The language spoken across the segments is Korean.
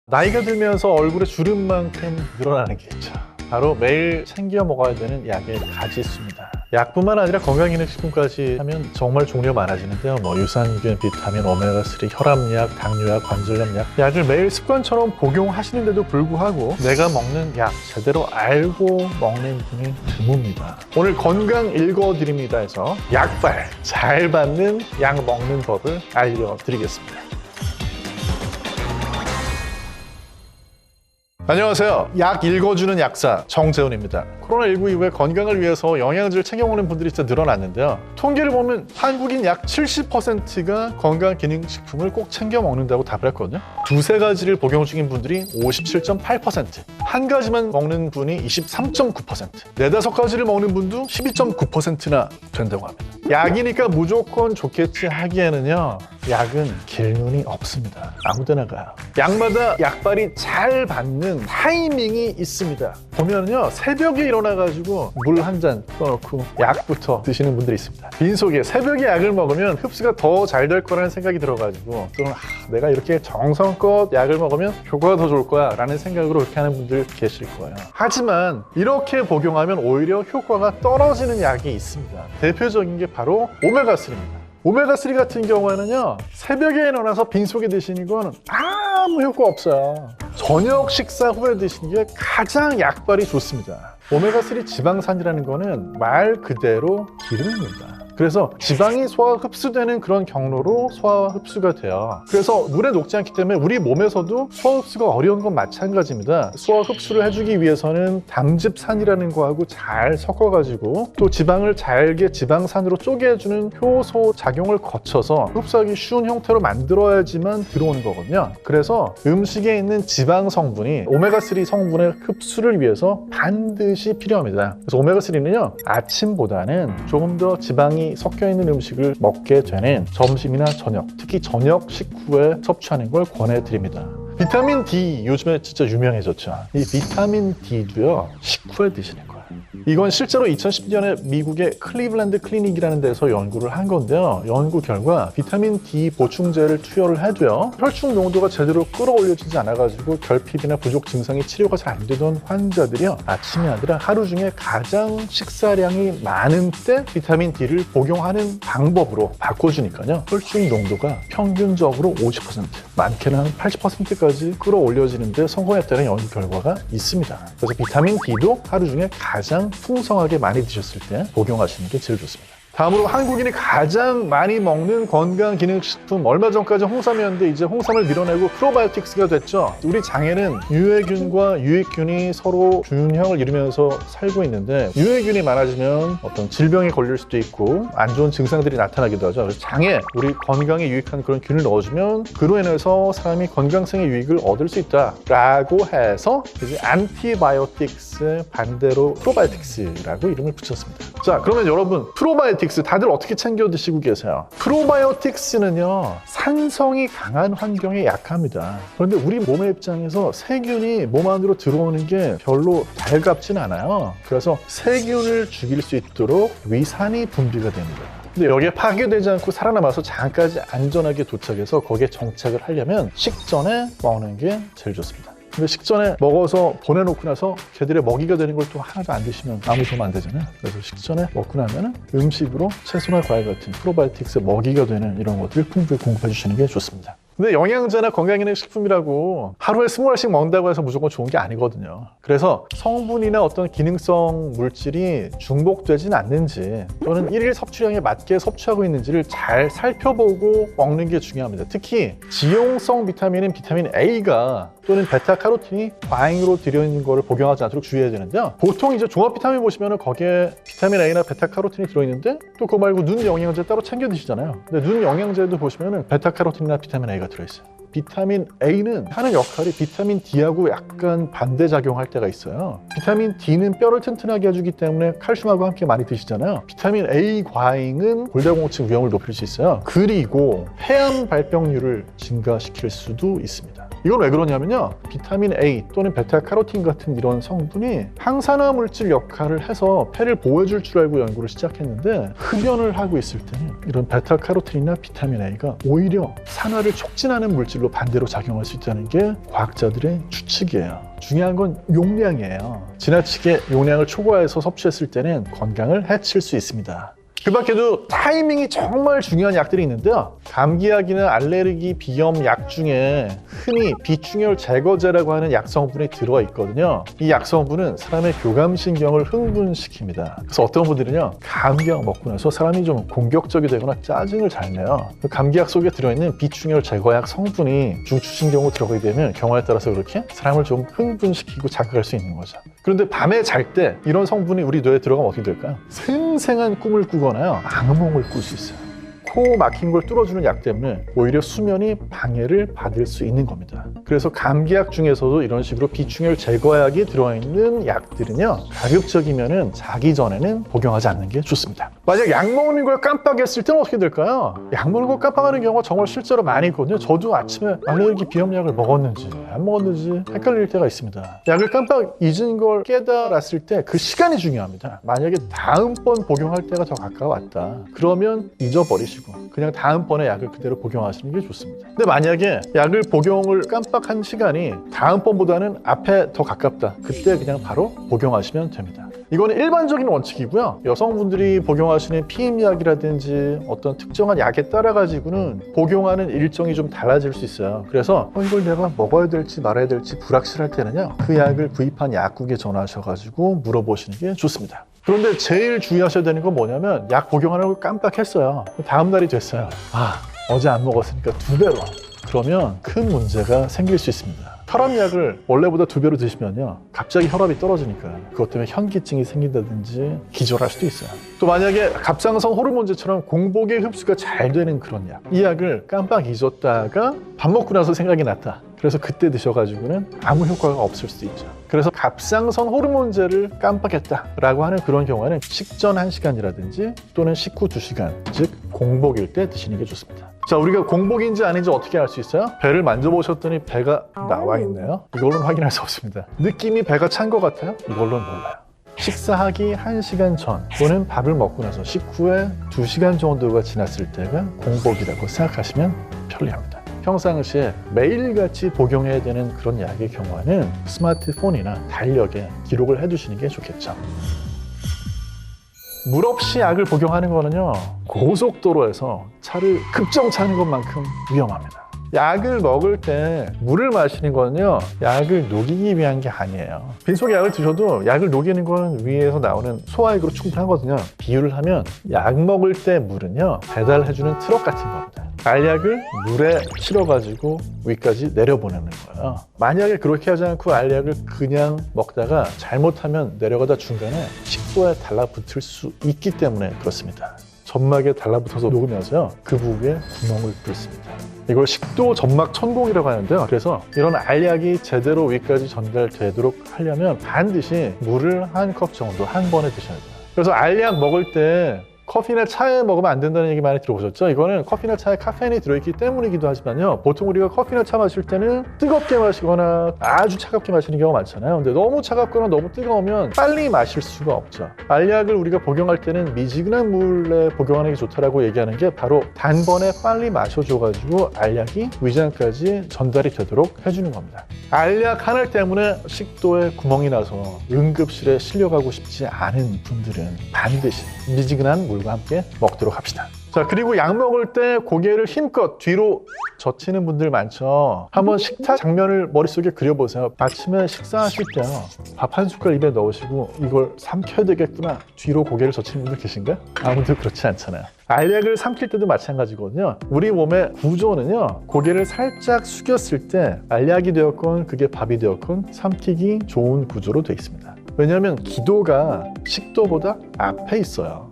나이가 들면서 얼굴에 주름만큼 늘어나는 게 있죠. 바로 매일 챙겨 먹어야 되는 약의 가지수입니다. 약뿐만 아니라 건강기능식품까지 하면 정말 종류가 많아지는데요. 유산균, 비타민, 오메가3, 혈압약, 당뇨약, 관절염약, 약을 매일 습관처럼 복용하시는데도 불구하고 내가 먹는 약 제대로 알고 먹는 분이 드뭅니다. 오늘 건강 읽어드립니다에서 약발 잘 받는 약 먹는 법을 알려드리겠습니다. 안녕하세요. 약 읽어주는 약사 정재훈입니다. 코로나19 이후에 건강을 위해서 영양제를 챙겨 먹는 분들이 진짜 늘어났는데요. 통계를 보면 한국인 약 70%가 건강기능식품을 꼭 챙겨 먹는다고 답을 했거든요. 두세 가지를 복용 중인 분들이 57.8%, 한 가지만 먹는 분이 23.9%, 네다섯 가지를 먹는 분도 12.9%나 된다고 합니다. 약이니까 무조건 좋겠지 하기에는요, 약은 길눈이 없습니다. 아무데나 가요. 약마다 약발이 잘 받는 타이밍이 있습니다. 보면요, 새벽에 일어나가지고 물 한 잔 떠놓고 약부터 드시는 분들이 있습니다. 빈속에 새벽에 약을 먹으면 흡수가 더 잘 될 거라는 생각이 들어가지고 또는 내가 이렇게 정성껏 약을 먹으면 효과가 더 좋을 거야 라는 생각으로 그렇게 하는 분들 계실 거예요. 하지만 이렇게 복용하면 오히려 효과가 떨어지는 약이 있습니다. 대표적인 게 바로 오메가3입니다. 오메가3 같은 경우에는요, 새벽에 일어나서 빈속에 드시는 건 아무 효과 없어요. 저녁 식사 후에 드시는 게 가장 약발이 좋습니다. 오메가3 지방산이라는 거는 말 그대로 기름입니다. 그래서 지방이 소화 흡수되는 그런 경로로 소화 흡수가 돼요. 그래서 물에 녹지 않기 때문에 우리 몸에서도 소화 흡수가 어려운 건 마찬가지입니다. 소화 흡수를 해주기 위해서는 담즙산이라는 거하고 잘 섞어가지고 또 지방을 잘게 지방산으로 쪼개주는 효소 작용을 거쳐서 흡수하기 쉬운 형태로 만들어야지만 들어오는 거거든요. 그래서 음식에 있는 지방 성분이 오메가3 성분의 흡수를 위해서 반드시 필요합니다. 그래서 오메가3는요, 아침보다는 조금 더 지방이 섞여 있는 음식을 먹게 되는 점심이나 저녁, 특히 저녁 식후에 섭취하는 걸 권해드립니다. 비타민 D 요즘에 진짜 유명해졌죠. 이 비타민 D도요, 식후에 드시는 거예요. 이건 실제로 2010년에 미국의 클리블랜드 클리닉이라는 데서 연구를 한 건데요. 연구 결과 비타민 D 보충제를 투여를 해도요, 혈중 농도가 제대로 끌어올려지지 않아가지고 결핍이나 부족 증상이 치료가 잘 안 되던 환자들이요, 아침이 아니라 하루 중에 가장 식사량이 많은 때 비타민 D를 복용하는 방법으로 바꿔주니까요, 혈중 농도가 평균적으로 50%, 많게는 한 80%까지 끌어올려지는데 성공했다는 연구 결과가 있습니다. 그래서 비타민 D도 하루 중에 가장 풍성하게 많이 드셨을 때 복용하시는 게 제일 좋습니다. 다음으로 한국인이 가장 많이 먹는 건강기능식품, 얼마 전까지 홍삼이었는데 이제 홍삼을 밀어내고 프로바이오틱스가 됐죠. 우리 장에는 유해균과 유익균이 서로 균형을 이루면서 살고 있는데, 유해균이 많아지면 어떤 질병에 걸릴 수도 있고 안 좋은 증상들이 나타나기도 하죠. 그래서 장에 우리 건강에 유익한 그런 균을 넣어주면 그로 인해서 사람이 건강성의 유익을 얻을 수 있다라고 해서 이제 안티바이오틱스 반대로 프로바이오틱스라고 이름을 붙였습니다. 자, 그러면 여러분, 프로바이오틱스 다들 어떻게 챙겨 드시고 계세요? 프로바이오틱스는요, 산성이 강한 환경에 약합니다. 그런데 우리 몸의 입장에서 세균이 몸 안으로 들어오는 게 별로 달갑진 않아요. 그래서 세균을 죽일 수 있도록 위산이 분비가 됩니다. 근데 여기에 파괴되지 않고 살아남아서 장까지 안전하게 도착해서 거기에 정착을 하려면 식전에 먹는 게 제일 좋습니다. 근데 식전에 먹어서 보내놓고 나서 걔들의 먹이가 되는 걸 또 하나도 안 드시면 아무 도움 안 되잖아요. 그래서 식전에 먹고 나면 음식으로 채소나 과일 같은 프로바이오틱스 먹이가 되는 이런 것들을 풍부히 공급해 주시는 게 좋습니다. 근데 영양제나 건강기능식품이라고 하루에 20알씩 먹는다고 해서 무조건 좋은 게 아니거든요. 그래서 성분이나 어떤 기능성 물질이 중복되진 않는지, 또는 일일 섭취량에 맞게 섭취하고 있는지를 잘 살펴보고 먹는 게 중요합니다. 특히 지용성 비타민인 비타민 A가 또는 베타카로틴이 과잉으로 들어있는 거를 복용하지 않도록 주의해야 되는데요. 보통 이제 종합 비타민 보시면 거기에 비타민 A나 베타카로틴이 들어있는데 또 그거 말고 눈 영양제 따로 챙겨 드시잖아요. 근데 눈 영양제도 보시면 베타카로틴이나 비타민 A가 들어있어요. 비타민 A는 하는 역할이 비타민 D하고 약간 반대작용할 때가 있어요. 비타민 D는 뼈를 튼튼하게 해주기 때문에 칼슘하고 함께 많이 드시잖아요. 비타민 A 과잉은 골다공증 위험을 높일 수 있어요. 그리고 폐암 발병률을 증가시킬 수도 있습니다. 이건 왜 그러냐면요, 비타민 A 또는 베타카로틴 같은 이런 성분이 항산화 물질 역할을 해서 폐를 보호해줄 줄 알고 연구를 시작했는데, 흡연을 하고 있을 때는 이런 베타카로틴이나 비타민 A가 오히려 산화를 촉진하는 물질로 반대로 작용할 수 있다는 게 과학자들의 추측이에요. 중요한 건 용량이에요. 지나치게 용량을 초과해서 섭취했을 때는 건강을 해칠 수 있습니다. 그 밖에도 타이밍이 정말 중요한 약들이 있는데요, 감기약이나 알레르기 비염 약 중에 흔히 비충혈 제거제라고 하는 약 성분이 들어있거든요. 이 약 성분은 사람의 교감신경을 흥분시킵니다. 그래서 어떤 분들은요, 감기약 먹고 나서 사람이 좀 공격적이 되거나 짜증을 잘 내요. 그 감기약 속에 들어있는 비충혈 제거약 성분이 중추신경으로 들어가게 되면 경우에 따라서 그렇게 사람을 좀 흥분시키고 자극할 수 있는 거죠. 그런데 밤에 잘 때 이런 성분이 우리 뇌에 들어가면 어떻게 될까요? 생생한 꿈을 꾸거나요, 악몽을 꿀 수 있어요. 코 막힌 걸 뚫어주는 약 때문에 오히려 수면이 방해를 받을 수 있는 겁니다. 그래서 감기약 중에서도 이런 식으로 비충혈 제거약이 들어있는 약들은요, 가급적이면은 자기 전에는 복용하지 않는 게 좋습니다. 만약 약 먹는 걸 깜빡했을 때는 어떻게 될까요? 약 먹는 걸 깜빡하는 경우가 정말 실제로 많이 있거든요. 저도 아침에 알레르기 비염약을 먹었는지 안 먹었는지 헷갈릴 때가 있습니다. 약을 깜빡 잊은 걸 깨달았을 때 그 시간이 중요합니다. 만약에 다음번 복용할 때가 더 가까웠다, 그러면 잊어버리시고 그냥 다음번에 약을 그대로 복용하시는 게 좋습니다. 근데 만약에 약을 복용을 깜빡한 시간이 다음번보다는 앞에 더 가깝다, 그때 그냥 바로 복용하시면 됩니다. 이거는 일반적인 원칙이고요. 여성분들이 복용하시는 피임약이라든지 어떤 특정한 약에 따라 가지고는 복용하는 일정이 좀 달라질 수 있어요. 그래서 이걸 내가 먹어야 될지 말아야 될지 불확실할 때는요, 그 약을 구입한 약국에 전화하셔가지고 물어보시는 게 좋습니다. 그런데 제일 주의하셔야 되는 건 뭐냐면, 약 복용하는 걸 깜빡했어요. 다음 날이 됐어요. 어제 안 먹었으니까 2배로. 그러면 큰 문제가 생길 수 있습니다. 혈압약을 원래보다 2배로 드시면요, 갑자기 혈압이 떨어지니까 그것 때문에 현기증이 생긴다든지 기절할 수도 있어요. 또 만약에 갑상선 호르몬제처럼 공복에 흡수가 잘 되는 그런 약, 이 약을 깜빡 잊었다가 밥 먹고 나서 생각이 났다, 그래서 그때 드셔가지고는 아무 효과가 없을 수도 있죠. 그래서 갑상선 호르몬제를 깜빡했다라고 하는 그런 경우에는 식전 1시간이라든지 또는 식후 2시간, 즉 공복일 때 드시는 게 좋습니다. 자, 우리가 공복인지 아닌지 어떻게 알 수 있어요? 배를 만져보셨더니 배가 나와 있네요. 이걸로는 확인할 수 없습니다. 느낌이 배가 찬 것 같아요? 이걸로는 몰라요. 식사하기 1시간 전 또는 밥을 먹고 나서 식후에 2시간 정도가 지났을 때가 공복이라고 생각하시면 편리합니다. 평상시에 매일같이 복용해야 되는 그런 약의 경우에는 스마트폰이나 달력에 기록을 해두시는 게 좋겠죠. 물 없이 약을 복용하는 거는요, 고속도로에서 차를 급정차하는 것만큼 위험합니다. 약을 먹을 때 물을 마시는 거는요, 약을 녹이기 위한 게 아니에요. 빈속에 약을 드셔도 약을 녹이는 건 위에서 나오는 소화액으로 충분하거든요. 비유를 하면 약 먹을 때 물은요, 배달해주는 트럭 같은 겁니다. 알약을 물에 실어가지고 위까지 내려보내는 거예요. 만약에 그렇게 하지 않고 알약을 그냥 먹다가 잘못하면 내려가다 중간에 식도에 달라붙을 수 있기 때문에 그렇습니다. 점막에 달라붙어서 녹으면서요, 그 부위에 구멍을 뚫습니다. 이걸 식도 점막 천공이라고 하는데요. 그래서 이런 알약이 제대로 위까지 전달되도록 하려면 반드시 물을 1컵 정도 한 번에 드셔야 돼요. 그래서 알약 먹을 때 커피나 차에 먹으면 안 된다는 얘기 많이 들어보셨죠? 이거는 커피나 차에 카페인이 들어있기 때문이기도 하지만요, 보통 우리가 커피나 차 마실 때는 뜨겁게 마시거나 아주 차갑게 마시는 경우가 많잖아요. 근데 너무 차갑거나 너무 뜨거우면 빨리 마실 수가 없죠. 알약을 우리가 복용할 때는 미지근한 물에 복용하는 게 좋다라고 얘기하는 게 바로 단번에 빨리 마셔줘가지고 알약이 위장까지 전달이 되도록 해주는 겁니다. 알약 하나 때문에 식도에 구멍이 나서 응급실에 실려가고 싶지 않은 분들은 반드시 미지근한 물과 함께 먹도록 합시다. 자, 그리고 약 먹을 때 고개를 힘껏 뒤로 젖히는 분들 많죠. 한번 식탁 장면을 머릿속에 그려보세요. 아침에 식사하실 때요, 밥 1숟갈 입에 넣으시고 이걸 삼켜야 되겠구나, 뒤로 고개를 젖히는 분들 계신가요? 아무도 그렇지 않잖아요. 알약을 삼킬 때도 마찬가지거든요. 우리 몸의 구조는요, 고개를 살짝 숙였을 때 알약이 되었건 그게 밥이 되었건 삼키기 좋은 구조로 되어 있습니다. 왜냐하면 기도가 식도보다 앞에 있어요.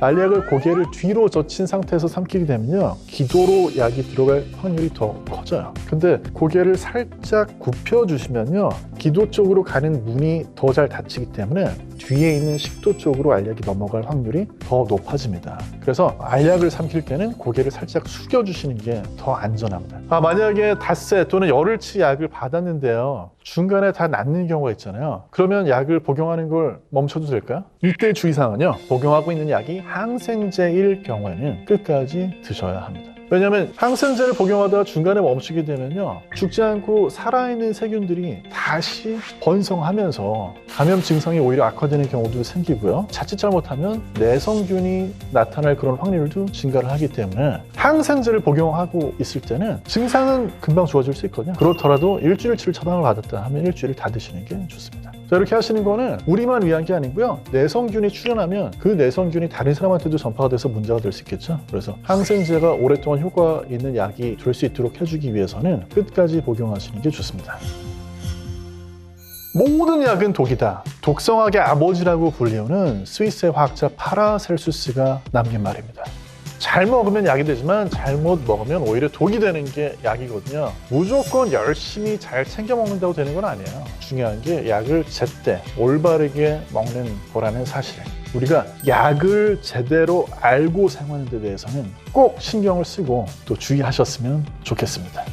알약을 고개를 뒤로 젖힌 상태에서 삼키게 되면요, 기도로 약이 들어갈 확률이 더 커져요. 근데 고개를 살짝 굽혀주시면요, 기도 쪽으로 가는 문이 더 잘 닫히기 때문에 뒤에 있는 식도 쪽으로 알약이 넘어갈 확률이 더 높아집니다. 그래서 알약을 삼킬 때는 고개를 살짝 숙여주시는 게 더 안전합니다. 만약에 닷새 또는 열흘치 약을 받았는데요, 중간에 다 낫는 경우가 있잖아요. 그러면 약을 복용하는 걸 멈춰도 될까요? 이때 주의사항은요, 복용하고 있는 약이 항생제일 경우에는 끝까지 드셔야 합니다. 왜냐하면 항생제를 복용하다가 중간에 멈추게 되면요, 죽지 않고 살아있는 세균들이 다시 번성하면서 감염 증상이 오히려 악화되는 경우도 생기고요, 자칫 잘못하면 내성균이 나타날 그런 확률도 증가를 하기 때문에 항생제를 복용하고 있을 때는 증상은 금방 좋아질 수 있거든요. 그렇더라도 일주일치를 처방을 받았다 하면 일주일을 다 드시는 게 좋습니다. 자, 이렇게 하시는 거는 우리만 위한 게 아니고요, 내성균이 출현하면 그 내성균이 다른 사람한테도 전파가 돼서 문제가 될 수 있겠죠. 그래서 항생제가 오랫동안 효과 있는 약이 될 수 있도록 해주기 위해서는 끝까지 복용하시는 게 좋습니다. 모든 약은 독이다. 독성학의 아버지라고 불리우는 스위스의 화학자 파라셀수스가 남긴 말입니다. 잘 먹으면 약이 되지만 잘못 먹으면 오히려 독이 되는 게 약이거든요. 무조건 열심히 잘 챙겨 먹는다고 되는 건 아니에요. 중요한 게 약을 제때 올바르게 먹는 거라는 사실. 우리가 약을 제대로 알고 사용하는 데 대해서는 꼭 신경을 쓰고 또 주의하셨으면 좋겠습니다.